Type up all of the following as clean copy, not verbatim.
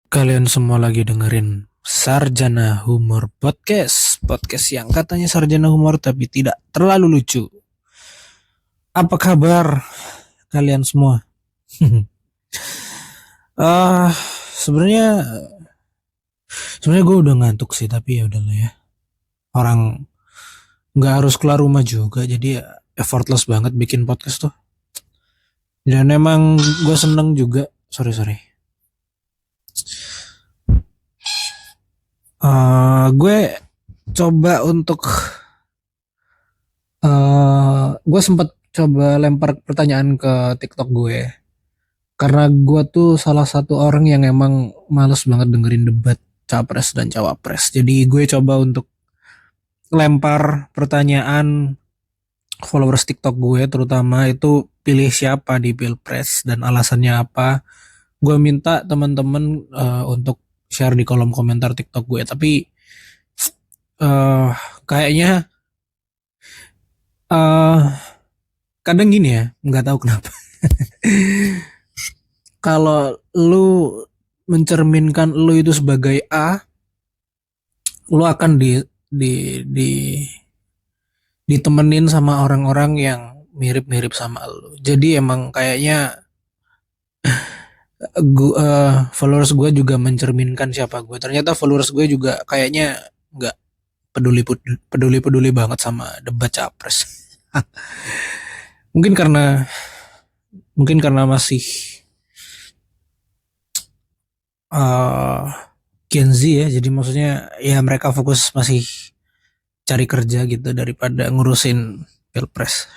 Kalian semua lagi dengerin Sarjana Humor Podcast. Podcast yang katanya sarjana humor tapi tidak terlalu lucu. Apa kabar kalian semua? Ah, sebenarnya sebenarnya gue udah ngantuk sih, tapi ya udahlah ya. Orang nggak harus keluar rumah juga, jadi ya effortless banget bikin podcast tuh. Dan emang gue seneng juga. Sorry sorry. Gue coba untuk gue sempat coba lempar pertanyaan ke TikTok gue. Karena gue tuh salah satu orang yang emang males banget dengerin debat capres dan cawapres. Jadi gue coba untuk lempar pertanyaan followers TikTok gue, terutama itu pilih siapa di pilpres dan alasannya apa. Gue minta teman-teman untuk share di kolom komentar TikTok gue. Tapi eh kayaknya eh kadang gini ya, nggak tahu kenapa. Kalau lu mencerminkan lu itu sebagai A, lu akan di ditemenin sama orang-orang yang mirip-mirip sama lu. Jadi emang kayaknya followers gue juga mencerminkan siapa gue. Ternyata followers gue juga kayaknya nggak peduli banget sama debat capres. mungkin karena mungkin karena masih uh, Gen Z ya. Jadi maksudnya ya mereka fokus masih cari kerja gitu daripada ngurusin pilpres.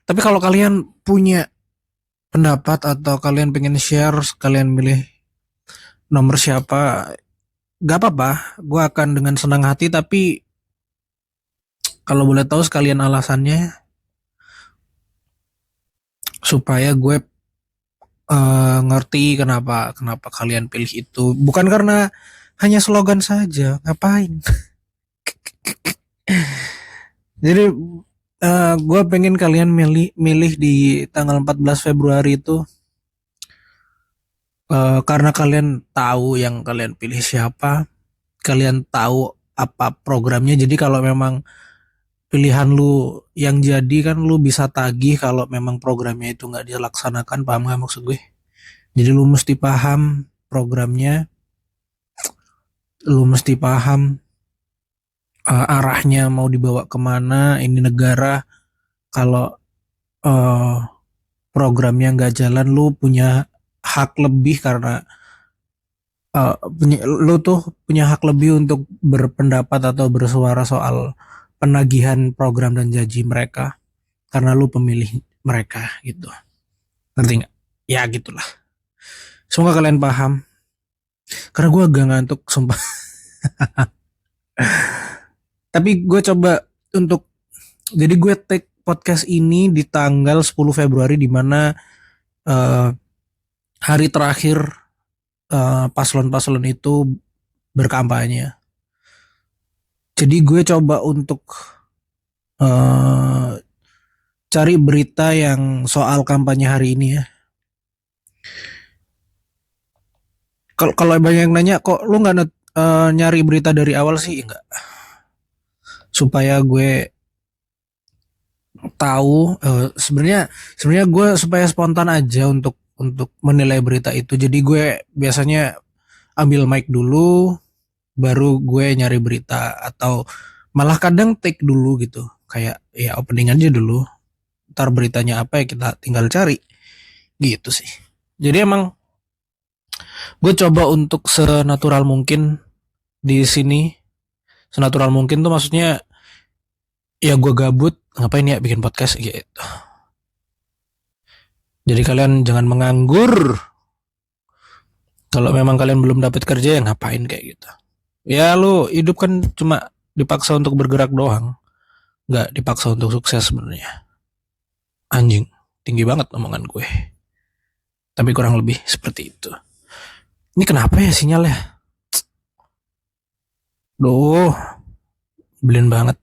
Tapi kalau kalian punya pendapat atau kalian pengen share, kalian milih nomor siapa, gak apa-apa. Gue akan dengan senang hati, tapi kalau boleh tahu sekalian alasannya supaya gue ngerti kenapa kenapa kalian pilih itu. Bukan karena hanya slogan saja, ngapain? Jadi gue pengen kalian milih milih di tanggal 14 Februari itu karena kalian tahu yang kalian pilih siapa, kalian tahu apa programnya. Jadi kalau memang pilihan lu yang jadi kan lu bisa tagih kalau memang programnya itu nggak dilaksanakan, paham nggak maksud gue? Jadi lu mesti paham programnya, lu mesti paham arahnya mau dibawa kemana. Ini negara kalau uh, programnya nggak jalan, lu punya hak lebih karena lu tuh punya hak lebih untuk berpendapat atau bersuara soal penagihan program dan janji mereka karena lu pemilih mereka gitu. Ngerti nggak? Ya gitulah. Semoga kalian paham. Karena gue agak ngantuk, sumpah. Tapi gue coba untuk, jadi gue take podcast ini di tanggal 10 Februari di mana uh, hari terakhir paslon-paslon itu berkampanye. Jadi gue coba untuk uh, cari berita yang soal kampanye hari ini ya. Kalau banyak yang nanya, kok lu nggak nyari berita dari awal sih? Enggak. Supaya gue tahu sebenarnya sebenarnya gue supaya spontan aja untuk menilai berita itu. Jadi gue biasanya ambil mic dulu, baru gue nyari berita atau malah kadang take dulu gitu. Kayak ya opening aja dulu. Ntar beritanya apa ya kita tinggal cari gitu sih. Jadi emang gue coba untuk senatural mungkin di sini. Senatural mungkin tuh maksudnya ya gue gabut ngapain ya bikin podcast gitu. Jadi kalian jangan menganggur. Kalau memang kalian belum dapat kerja ya ngapain kayak gitu. Ya lu hidup kan cuma dipaksa untuk bergerak doang, nggak dipaksa untuk sukses sebenarnya. Anjing, tinggi banget omongan gue. Tapi kurang lebih seperti itu. Ini kenapa ya sinyalnya? Duh, belin banget.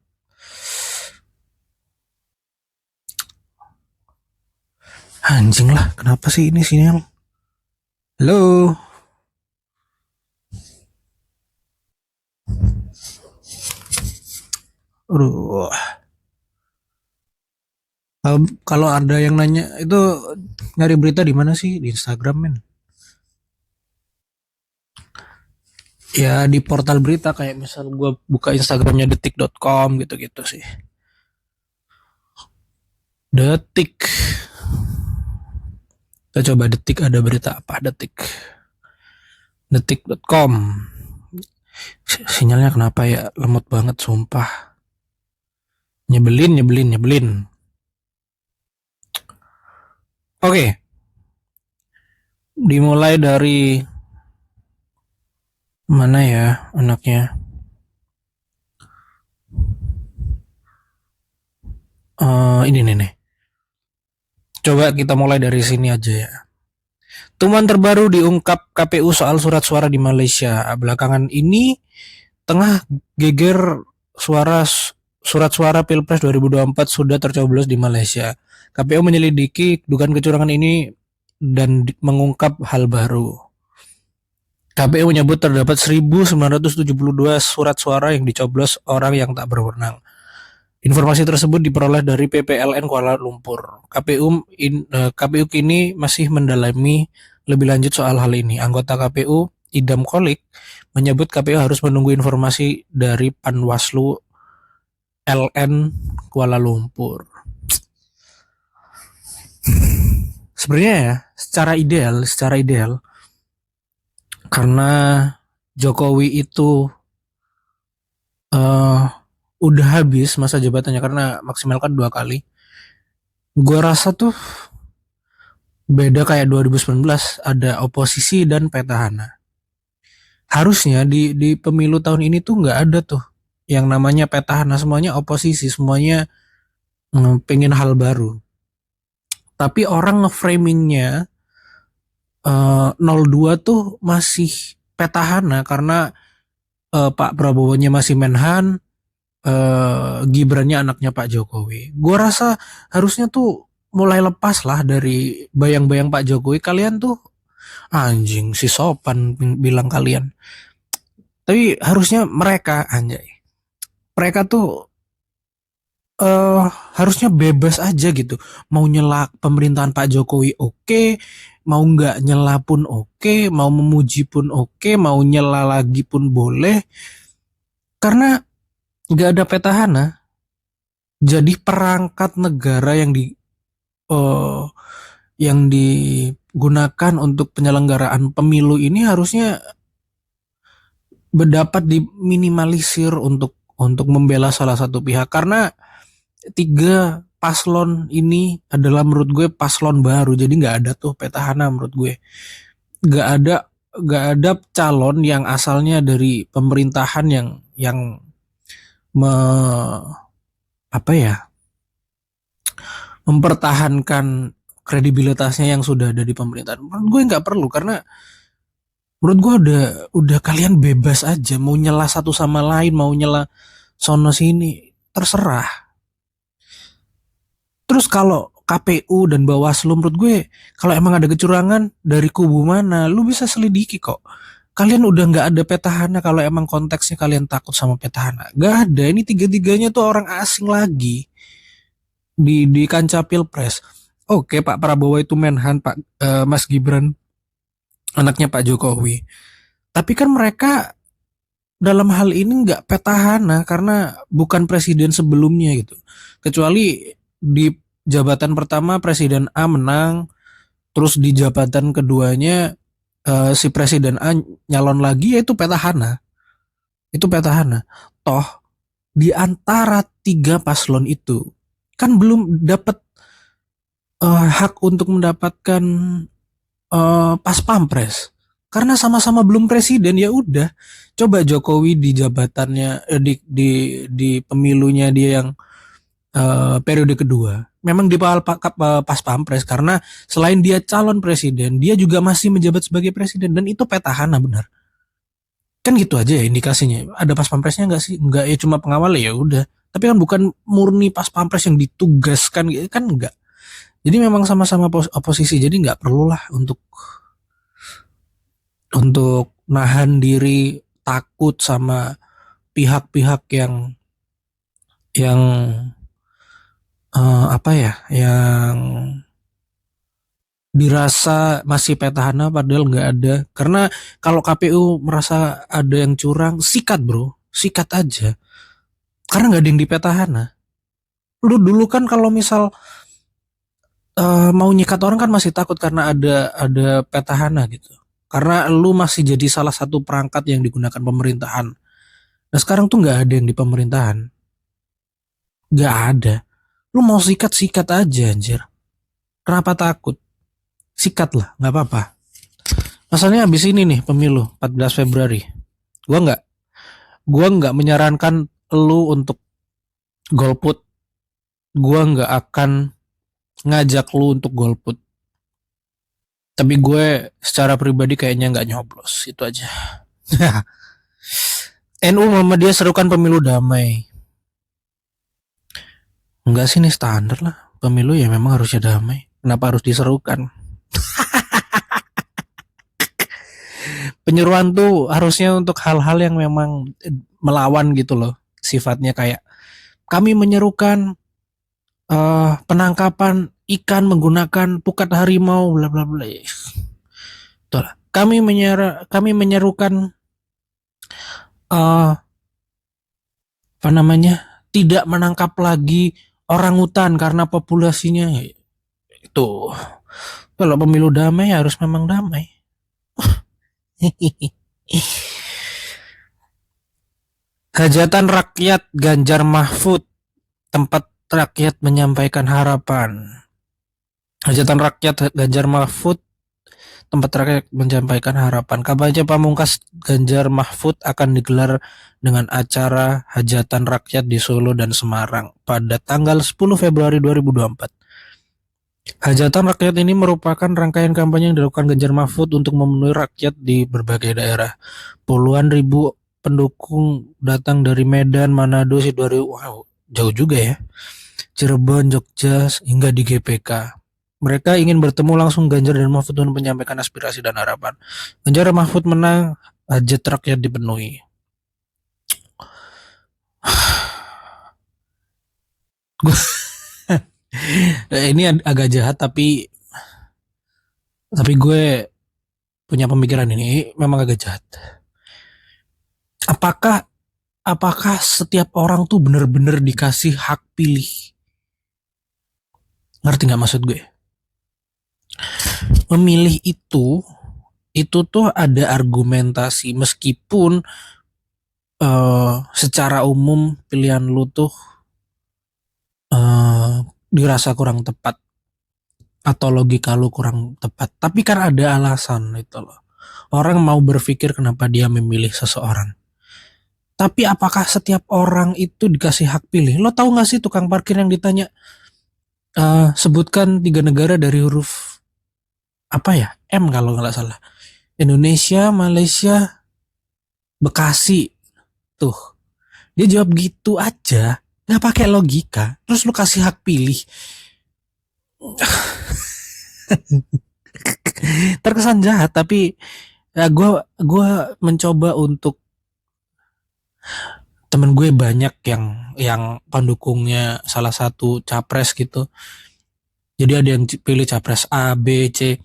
Anjing lah, kenapa sih ini sinyal? Halo. Aduh. Kalau ada yang nanya itu nyari berita di mana sih? Di Instagram, men. Ya di portal berita kayak misal gue buka Instagramnya detik.com gitu-gitu sih. Detik. Kita coba detik ada berita apa? Detik. Detik.com. Sinyalnya kenapa ya? Lemot banget sumpah. Nyebelin, nyebelin, nyebelin. Oke. Dimulai dari mana ya anaknya? Ini nih. Coba kita mulai dari sini aja ya. Temuan terbaru diungkap KPU soal surat suara di Malaysia. Belakangan ini tengah geger surat suara Pilpres 2024 sudah tercoblos di Malaysia. KPU menyelidiki dugaan kecurangan ini dan mengungkap hal baru. KPU menyebut terdapat 1.972 surat suara yang dicoblos orang yang tak berwenang. Informasi tersebut diperoleh dari PPLN Kuala Lumpur. KPU kini masih mendalami lebih lanjut soal hal ini. Anggota KPU Idam Kolik menyebut KPU harus menunggu informasi dari Panwaslu LN Kuala Lumpur. Sebenarnya ya, secara ideal karena Jokowi itu udah habis masa jabatannya karena maksimalkan 2 kali. Gua rasa tuh beda kayak 2019 ada oposisi dan petahana. Harusnya di pemilu tahun ini tuh nggak ada tuh yang namanya petahana, semuanya oposisi, semuanya pengen hal baru. Tapi orang ngeframingnya 02 tuh masih petahana karena Pak Prabowo-nya masih Menhan, Gibrannya anaknya Pak Jokowi. Gue rasa harusnya tuh mulai lepas lah dari bayang-bayang Pak Jokowi. Kalian tuh anjing si sopan bilang kalian. Tapi harusnya mereka anjay. Mereka tuh eh harusnya bebas aja gitu. Mau nyela pemerintahan Pak Jokowi oke, mau nggak nyela pun oke, mau memuji pun oke, mau nyela lagi pun boleh. Karena nggak ada petahana. Jadi perangkat negara eh, yang digunakan untuk penyelenggaraan pemilu ini harusnya berdapat diminimalisir untuk membela salah satu pihak karena 3 paslon ini adalah menurut gue paslon baru jadi nggak ada tuh petahana menurut gue nggak ada nggak ada calon yang asalnya dari pemerintahan yang me, apa ya mempertahankan kredibilitasnya yang sudah ada di pemerintahan. Menurut gue nggak perlu karena menurut gue udah kalian bebas aja mau nyela satu sama lain mau nyela sono sini terserah. Terus kalau KPU dan Bawaslu menurut gue kalau emang ada kecurangan dari kubu mana lu bisa selidiki kok. Kalian udah nggak ada petahana kalau emang konteksnya kalian takut sama petahana. Gak ada ini tiga-tiganya tuh orang asing lagi di kancah pilpres. Oke Pak Prabowo itu Menhan Pak Mas Gibran anaknya Pak Jokowi. Tapi kan mereka dalam hal ini nggak petahana karena bukan presiden sebelumnya gitu. Kecuali di jabatan pertama Presiden A menang, terus di jabatan keduanya si Presiden A nyalon lagi ya itu petahana. Itu petahana. Toh di antara 3 paslon itu kan belum dapat hak untuk mendapatkan pas pampres karena sama-sama belum presiden ya udah coba Jokowi di jabatannya di pemilunya dia yang periode kedua memang di pas pampres karena selain dia calon presiden dia juga masih menjabat sebagai presiden dan itu petahana benar kan gitu aja ya indikasinya ada pas pampresnya nggak sih nggak ya cuma pengawal ya udah tapi kan bukan murni pas pampres yang ditugaskan gitu kan enggak jadi memang sama-sama oposisi jadi nggak perlulah untuk untuk nahan diri takut sama pihak-pihak yang apa ya, yang dirasa masih petahana padahal nggak ada. Karena kalau KPU merasa ada yang curang, sikat bro, sikat aja. Karena nggak ada yang di petahana. Lu dulu kan kalau misal mau nyikat orang kan masih takut karena ada petahana gitu. Karena lu masih jadi salah satu perangkat yang digunakan pemerintahan. Nah sekarang tuh nggak ada yang di pemerintahan, nggak ada. Lu mau sikat sikat aja anjir. Kenapa takut? Sikat lah, nggak apa-apa. Masalahnya habis ini nih pemilu 14 Februari. Gua nggak, gua nggak menyarankan lu untuk golput. Gua nggak akan ngajak lu untuk golput. Tapi gue secara pribadi kayaknya nggak nyoblos, itu aja. NU Muhammadiyah serukan pemilu damai. Enggak sih, ini standar lah. Pemilu ya memang harusnya damai. Kenapa harus diserukan? Penyeruan tuh harusnya untuk hal-hal yang memang melawan gitu loh. Sifatnya kayak kami menyerukan penangkapan ikan menggunakan pukat harimau bla bla bla. Itulah. Kami menyerukan apa namanya? Tidak menangkap lagi orang hutan karena populasinya itu. Kalau pemilu damai harus memang damai. Hajatan rakyat Ganjar Mahfud, tempat rakyat menyampaikan harapan. Hajatan rakyat Ganjar Mahfud, tempat rakyat menyampaikan harapan. Kampanye pamungkas Ganjar Mahfud akan digelar dengan acara hajatan rakyat di Solo dan Semarang pada tanggal 10 Februari 2024. Hajatan rakyat ini merupakan rangkaian kampanye yang dilakukan Ganjar Mahfud untuk memenuhi rakyat di berbagai daerah. Puluhan ribu pendukung datang dari Medan, Manado, Sidoarjo, wow, jauh juga ya, Cirebon, Jogja, hingga di GPK. Mereka ingin bertemu langsung Ganjar dan Mahfud untuk menyampaikan aspirasi dan harapan. Ganjar Mahfud menang, hajat rakyat dipenuhi. Ini agak jahat tapi gue punya pemikiran ini memang agak jahat. Apakah setiap orang tuh bener-bener dikasih hak pilih? Ngerti nggak maksud gue? Memilih itu tuh ada argumentasi meskipun secara umum pilihan lu tuh dirasa kurang tepat atau logika lu kurang tepat, tapi kan ada alasan itu loh. Orang mau berpikir kenapa dia memilih seseorang. Tapi apakah setiap orang itu dikasih hak pilih? Lo tahu nggak sih tukang parkir yang ditanya sebutkan 3 negara dari huruf apa ya, M kalau nggak salah, Indonesia, Malaysia, Bekasi, tuh dia jawab gitu aja, nggak pakai logika, terus lu kasih hak pilih. Terkesan jahat tapi ya gue mencoba untuk, temen gue banyak yang pendukungnya salah satu capres gitu, jadi ada yang pilih capres A, B, C,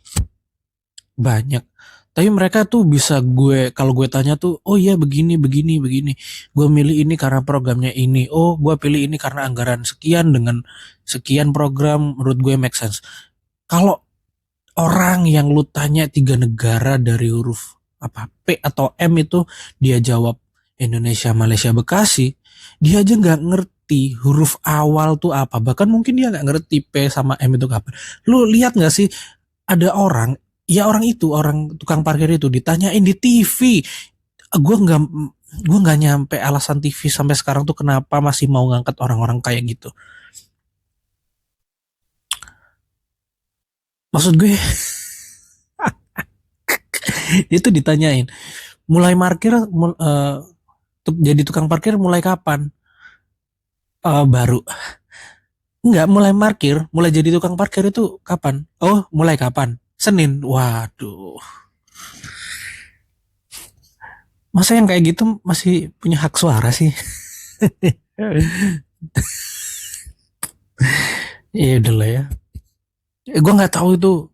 banyak. Tapi mereka tuh bisa kalau gue tanya tuh, oh iya begini, begini, begini. Gue milih ini karena programnya ini. Oh, gue pilih ini karena anggaran sekian dengan sekian program menurut gue make sense. Kalau orang yang lu tanya 3 negara dari huruf apa P atau M itu dia jawab Indonesia, Malaysia, Bekasi, dia aja nggak ngerti huruf awal tuh apa. Bahkan mungkin dia nggak ngerti P sama M itu apa. Lu lihat nggak sih ada orang, ya orang itu, orang tukang parkir itu ditanyain di TV. Gue nggak nyampe alasan TV sampai sekarang tuh kenapa masih mau ngangkat orang-orang kayak gitu. Maksud gue itu ditanyain mulai parkir jadi tukang parkir mulai kapan? Baru. Enggak, mulai jadi tukang parkir itu kapan? Oh, mulai kapan? Senin. Waduh. Masa yang kayak gitu masih punya hak suara sih? Iya udah lah ya. Gue nggak tahu itu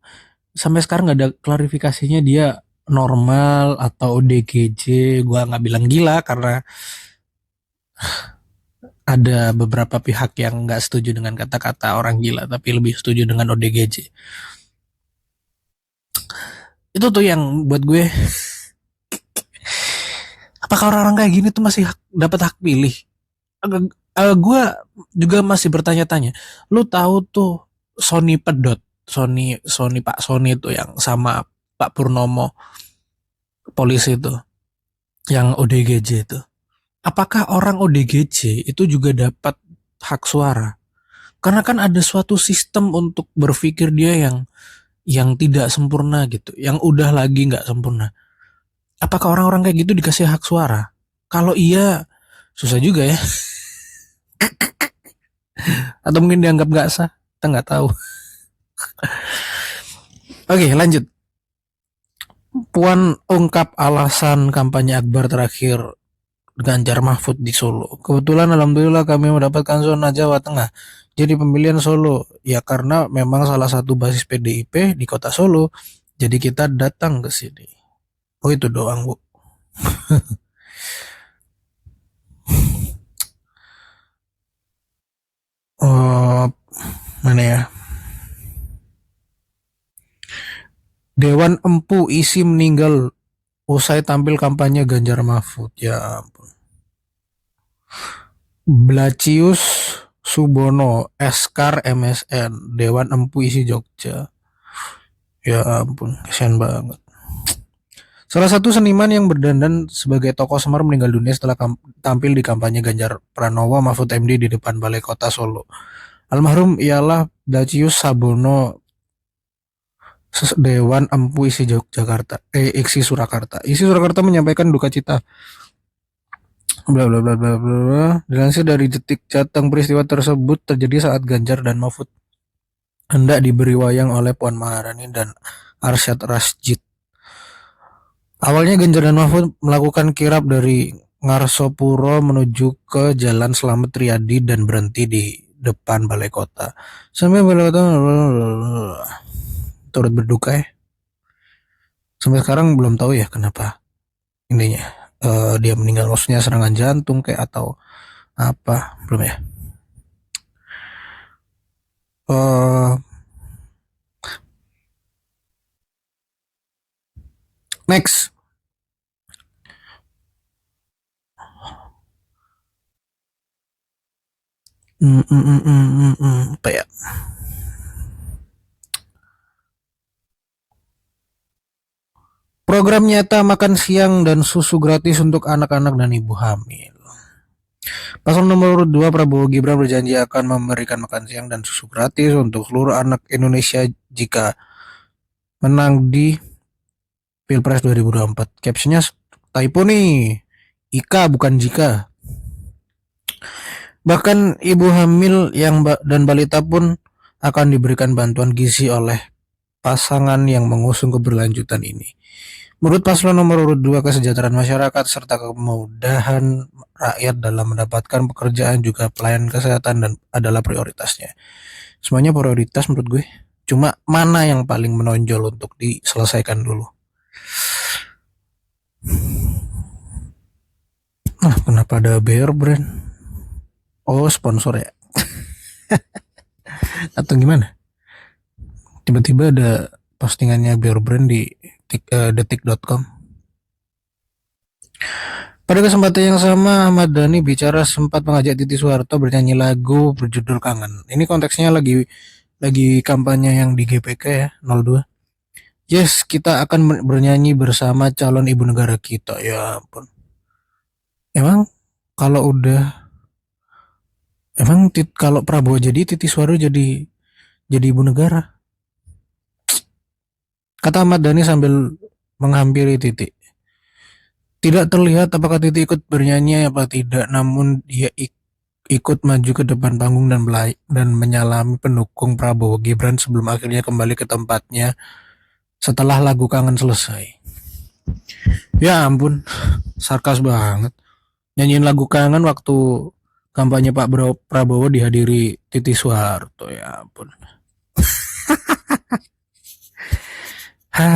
sampai sekarang nggak ada klarifikasinya dia normal atau ODGJ. Gue nggak bilang gila karena ada beberapa pihak yang nggak setuju dengan kata-kata orang gila, tapi lebih setuju dengan ODGJ. Itu tuh yang buat gue, apakah orang-orang kayak gini tuh masih dapat hak pilih? Gue juga masih bertanya-tanya. Lu tahu tuh Sony Pedot, Sony Sony Pak Sony itu yang sama Pak Purnomo polisi itu, yang ODGJ itu. Apakah orang ODGJ itu juga dapat hak suara? Karena kan ada suatu sistem untuk berpikir dia yang tidak sempurna gitu, yang udah lagi nggak sempurna. Apakah orang-orang kayak gitu dikasih hak suara? Kalau iya, susah juga ya. Atau mungkin dianggap nggak sah? Kita nggak tahu. Oke, lanjut. Puan ungkap alasan kampanye Akbar terakhir Ganjar Mahfud di Solo. Kebetulan alhamdulillah kami mendapatkan zona Jawa Tengah. Jadi pemilihan Solo ya karena memang salah satu basis PDIP di kota Solo. Jadi kita datang ke sini. Oh itu doang bu. Oh mana ya? Dewan Empu isi meninggal usai tampil kampanye Ganjar Mahfud. Ya ampun. Blacius Subono, Eskar MSN, Dewan Empu isi Jogja. Ya ampun, kasihan banget. Salah satu seniman yang berdandan sebagai tokoh Semar meninggal dunia setelah tampil di kampanye Ganjar Pranowo Mahfud MD di depan Balai Kota Solo. Almarhum ialah Blacius Sabono, Dewan Empu isi Yogyakarta, isi Surakarta. Isi Surakarta menyampaikan duka cita bla bla bla bla bla. Dilansir dari Detik Jateng, peristiwa tersebut terjadi saat Ganjar dan Mahfud hendak diberi wayang oleh Puan Maharani dan Arsyad Rashid. Awalnya Ganjar dan Mahfud melakukan kirap dari Ngarsopuro menuju ke Jalan Slamet Riyadi dan berhenti di depan Balai Kota. Sampai Balai Kota turut berduka ya. Sampai sekarang belum tahu ya kenapa intinya dia meninggal, maksudnya serangan jantung kayak atau apa, belum ya. Next. Apa ya? Program nyata makan siang dan susu gratis untuk anak-anak dan ibu hamil. Paslon nomor 2 Prabowo Gibran berjanji akan memberikan makan siang dan susu gratis untuk seluruh anak Indonesia jika menang di Pilpres 2024. Captionnya typo nih. Ika bukan jika. Bahkan ibu hamil dan balita pun akan diberikan bantuan gizi oleh pasangan yang mengusung keberlanjutan ini. Menurut paslon nomor urut 2, kesejahteraan masyarakat serta kemudahan rakyat dalam mendapatkan pekerjaan juga pelayanan kesehatan dan adalah prioritasnya. Semuanya prioritas menurut gue. Cuma mana yang paling menonjol untuk diselesaikan dulu. Nah, kenapa ada Bear Brand? Oh, sponsor ya? Atau gimana? Tiba-tiba ada postingannya Bear Brand di detik.com. Pada kesempatan yang sama, Ahmad Dhani bicara sempat mengajak Titi Soeharto bernyanyi lagu berjudul Kangen. Ini konteksnya lagi kampanye yang di GPK ya, 02. Yes, kita akan bernyanyi bersama calon ibu negara kita. Ya ampun. Emang kalau udah kalau Prabowo jadi Titi Soeharto jadi ibu negara. Kata Ahmad Dhani sambil menghampiri Titi. Tidak terlihat apakah Titi ikut bernyanyi apa tidak, namun dia ikut maju ke depan panggung dan menyalami pendukung Prabowo Gibran sebelum akhirnya kembali ke tempatnya setelah lagu Kangen selesai. Ya ampun. sarkas banget. Nyanyiin lagu kangen waktu kampanye Pak Prabowo dihadiri Titi Soeharto, ya ampun. Ha.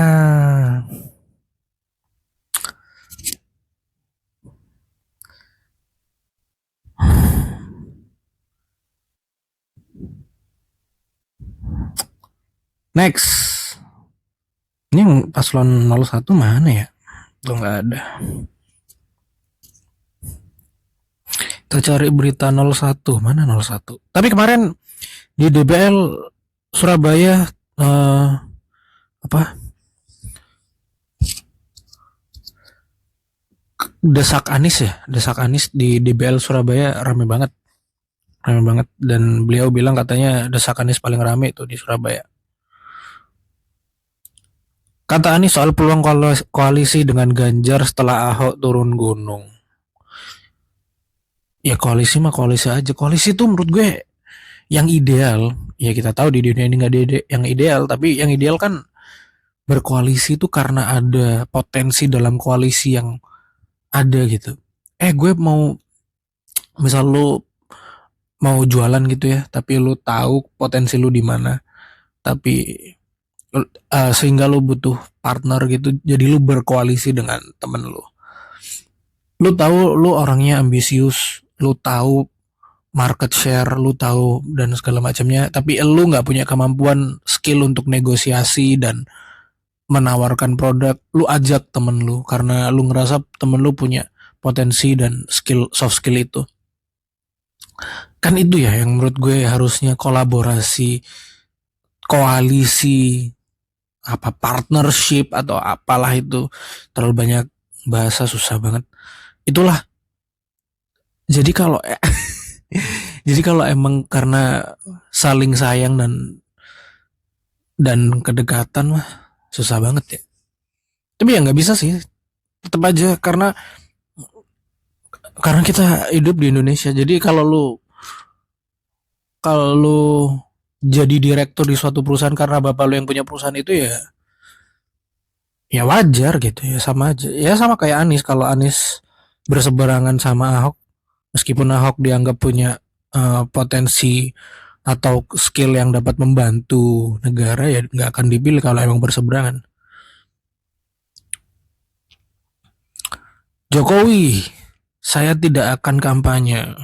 Next. Ini yang paslon 01 mana ya? Tuh nggak ada. Kita cari berita 01. Mana 01? Tapi kemarin di DBL Surabaya apa? Desak Anies ya, Desak Anies di DBL Surabaya rame banget. Rame banget dan beliau bilang katanya Desak Anies paling rame itu di Surabaya. Kata Anies soal peluang koalisi dengan Ganjar setelah Ahok turun gunung. Ya koalisi mah koalisi aja. Koalisi itu menurut gue yang ideal. Ya kita tahu di dunia ini nggak ada yang ideal, tapi yang ideal kan berkoalisi itu karena ada potensi dalam koalisi yang ada gitu. Gue mau misal lu mau jualan gitu ya, tapi lu tahu potensi lu di mana, tapi sehingga lu butuh partner gitu, jadi lu berkoalisi dengan temen lu. Lu tahu lu orangnya ambisius, lu tahu market share, lu tahu dan segala macamnya, tapi lu nggak punya kemampuan skill untuk negosiasi dan menawarkan produk, lu ajak temen lu karena lu ngerasa temen lu punya potensi dan skill soft skill itu. Kan itu ya yang menurut gue harusnya kolaborasi, koalisi, apa partnership atau apalah itu, terlalu banyak bahasa susah banget. Itulah. Jadi kalau jadi kalau emang karena saling sayang dan kedekatan mah susah banget ya. Tapi ya nggak bisa sih. Tetap aja karena kita hidup di Indonesia. Jadi kalau lu jadi direktur di suatu perusahaan karena bapak lu yang punya perusahaan itu ya wajar gitu ya, sama aja. Ya sama kayak Anies, kalau Anies berseberangan sama Ahok, meskipun Ahok dianggap punya potensi atau skill yang dapat membantu negara, ya nggak akan dipilih kalau emang berseberangan. Jokowi, saya tidak akan kampanye.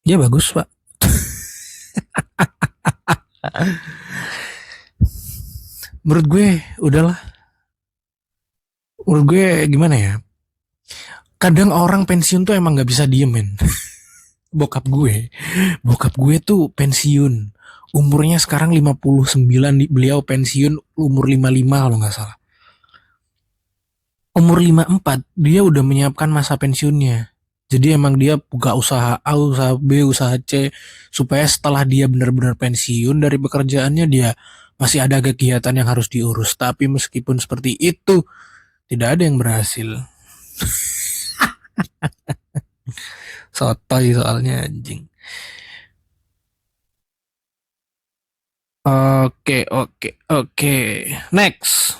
Ya bagus pak. Menurut gue udahlah. Menurut gue gimana ya? Kadang orang pensiun tuh emang nggak bisa diem men. Bokap gue tuh pensiun. Umurnya sekarang 59, beliau pensiun umur 55 kalau nggak salah. Umur 54 dia udah menyiapkan masa pensiunnya. Jadi emang dia buka usaha A, usaha B, usaha C supaya setelah dia benar-benar pensiun dari pekerjaannya dia masih ada kegiatan yang harus diurus. Tapi meskipun seperti itu tidak ada yang berhasil. Sotoy soalnya anjing. Oke. Next.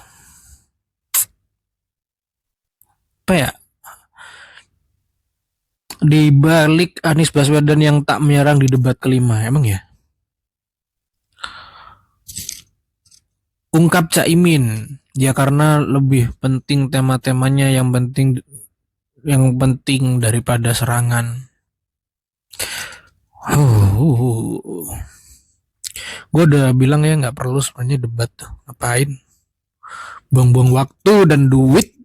Apa ya? Di balik Anies Baswedan yang tak menyerang di debat kelima, emang ya? Ungkap Caimin, ya karena lebih penting tema-temanya yang penting daripada serangan. Gue udah bilang ya nggak perlu sebenarnya debat tuh, ngapain? Buang-buang waktu dan duit.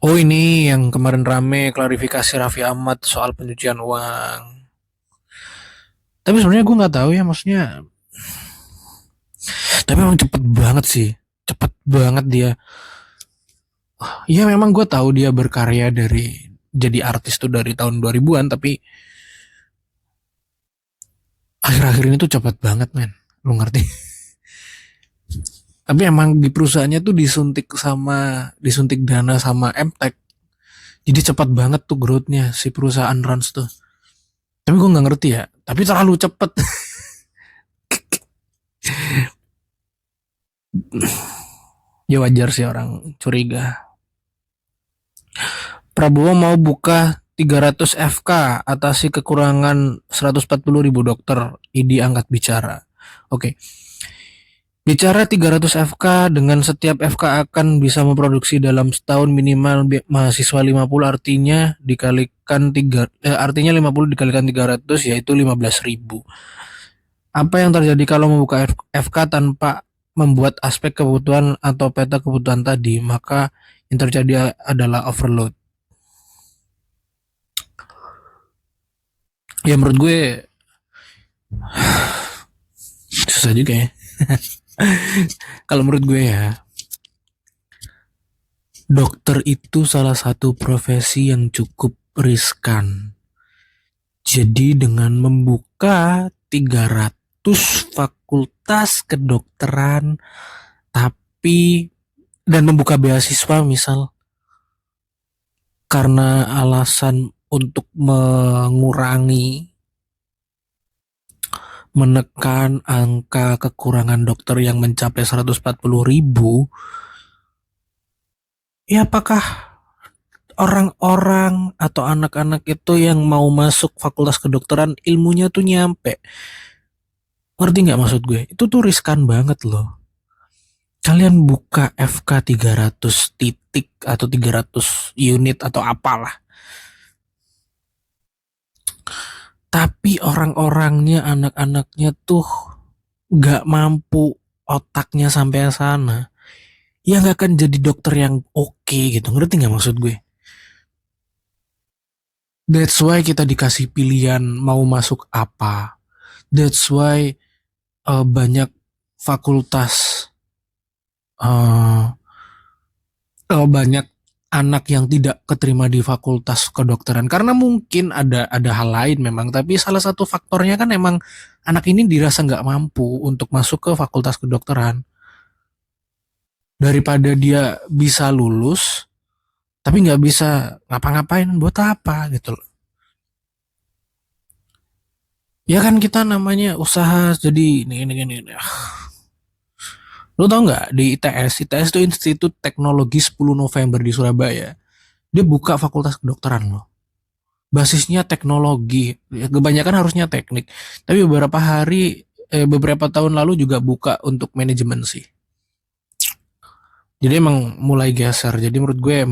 Oh ini yang kemarin rame klarifikasi Raffi Ahmad soal pencucian uang. Tapi sebenarnya gue nggak tahu ya, maksudnya. Tapi memang cepet banget sih, cepet banget dia. Ya memang gue tahu dia berkarya dari jadi artis tuh dari tahun 2000-an, tapi akhir-akhir ini tuh cepet banget men, lu ngerti? Tapi emang di perusahaannya tuh disuntik dana sama MTech. Jadi cepat banget tuh growth-nya si perusahaan Rans tuh. Tapi gue nggak ngerti ya. Tapi terlalu cepet. Ya wajar sih orang curiga. Prabowo mau buka 300 FK atasi kekurangan 140.000 dokter. ID angkat bicara. Oke. Bicara 300 FK, dengan setiap FK akan bisa memproduksi dalam setahun minimal mahasiswa 50, artinya 50 dikalikan 300 yaitu 15.000. Apa yang terjadi kalau membuka FK tanpa membuat aspek kebutuhan atau peta kebutuhan tadi? Maka yang terjadi adalah overload. Ya menurut gue susah juga ya. Kalau menurut gue ya, dokter itu salah satu profesi yang cukup riskan. Jadi dengan membuka 300 fakultas kedokteran tapi dan membuka beasiswa misal karena alasan untuk menekan angka kekurangan dokter yang mencapai 140.000, ya apakah orang-orang atau anak-anak itu yang mau masuk fakultas kedokteran ilmunya tuh nyampe? Ngerti nggak maksud gue? Itu tuh riskan banget loh. Kalian buka FK 300 titik atau 300 unit atau apalah. Tapi orang-orangnya, anak-anaknya tuh gak mampu otaknya sampai sana. Ya gak akan jadi dokter yang oke gitu. Ngerti gak maksud gue? That's why kita dikasih pilihan mau masuk apa. That's why banyak fakultas, banyak anak yang tidak keterima di fakultas kedokteran karena mungkin ada hal lain memang, tapi salah satu faktornya kan emang anak ini dirasa nggak mampu untuk masuk ke fakultas kedokteran. Daripada dia bisa lulus tapi nggak bisa ngapa-ngapain, buat apa gitu loh. Ya kan kita namanya usaha, jadi ini. Lo tau nggak di ITS itu Institut Teknologi 10 November di Surabaya, dia buka fakultas kedokteran loh. Basisnya teknologi, ya, kebanyakan harusnya teknik. Tapi beberapa tahun lalu juga buka untuk manajemen sih. Jadi emang mulai geser. Jadi menurut gue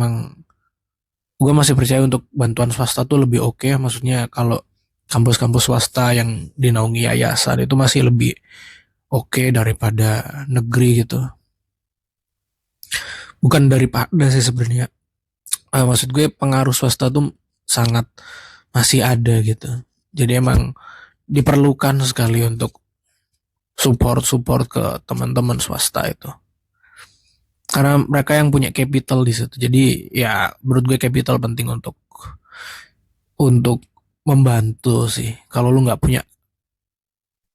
masih percaya untuk bantuan swasta tuh lebih oke. Maksudnya kalau kampus-kampus swasta yang dinaungi yayasan itu masih lebih oke daripada negeri gitu. Bukan daripada sih sebenarnya. Maksud gue pengaruh swasta tuh sangat masih ada gitu. Jadi emang diperlukan sekali untuk support ke teman-teman swasta itu. Karena mereka yang punya capital di situ. Jadi ya menurut gue capital penting untuk membantu sih. Kalau lu nggak punya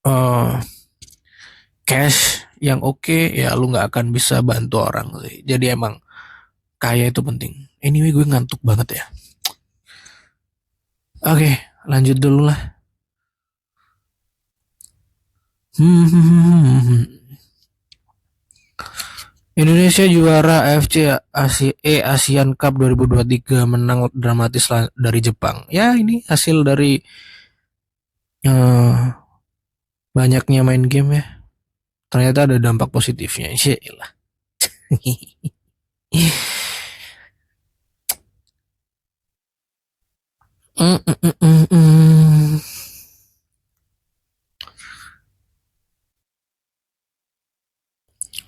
uh, cash yang oke, ya lu nggak akan bisa bantu orang sih. Jadi emang kaya itu penting. Anyway, gue ngantuk banget ya. Oke, lanjut dulu lah. Indonesia juara AFC Asian Cup 2023, menang dramatis dari Jepang. Ya ini hasil dari banyaknya main game ya. Ternyata ada dampak positifnya. Insyaallah.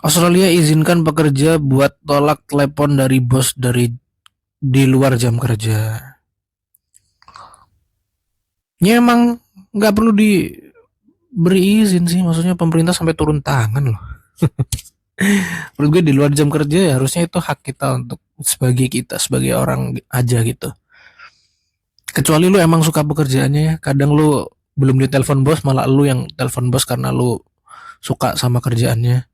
Australia izinkan pekerja buat tolak telepon dari bos di luar jam kerja. Ya emang nggak perlu diberi izin sih, maksudnya pemerintah sampai turun tangan loh. Menurut gue di luar jam kerja ya harusnya itu hak kita untuk sebagai orang aja gitu. Kecuali lu emang suka pekerjaannya ya, kadang lu belum ditelepon bos malah lu yang telepon bos karena lu suka sama kerjaannya.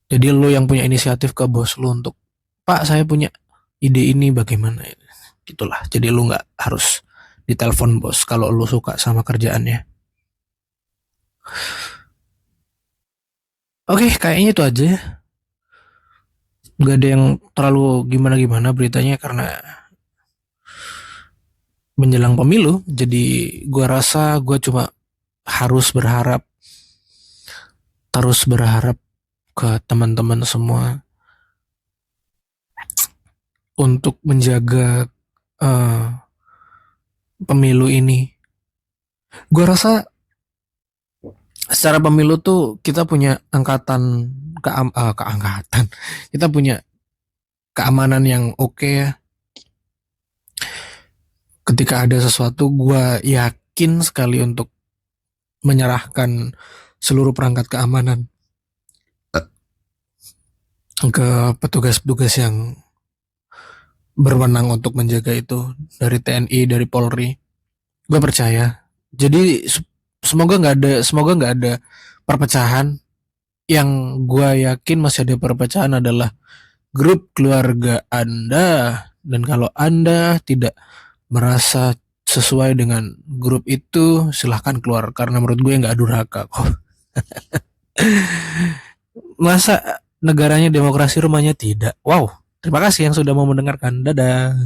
Jadi lu yang punya inisiatif ke bos lu untuk, Pak saya punya ide ini bagaimana, gitulah. Jadi lu nggak harus ditelepon bos kalau lu suka sama kerjaannya. Oke, kayaknya itu aja. Gak ada yang terlalu gimana-gimana beritanya karena menjelang pemilu. Jadi gue rasa gue cuma harus berharap, terus berharap ke teman-teman semua untuk menjaga eh, pemilu ini. Gue rasa secara pemilu tuh kita punya angkatan keangkatan. Kita punya keamanan yang oke ya. Ketika ada sesuatu, gue yakin sekali untuk menyerahkan seluruh perangkat keamanan ke petugas-petugas yang berwenang untuk menjaga itu, dari TNI, dari Polri. Gue percaya. Jadi semoga nggak ada perpecahan. Yang gue yakin masih ada perpecahan adalah grup keluarga Anda, dan kalau Anda tidak merasa sesuai dengan grup itu, silahkan keluar karena menurut gue nggak durhaka kok. Masa negaranya demokrasi, rumahnya tidak? Wow, terima kasih yang sudah mau mendengarkan. Dadah.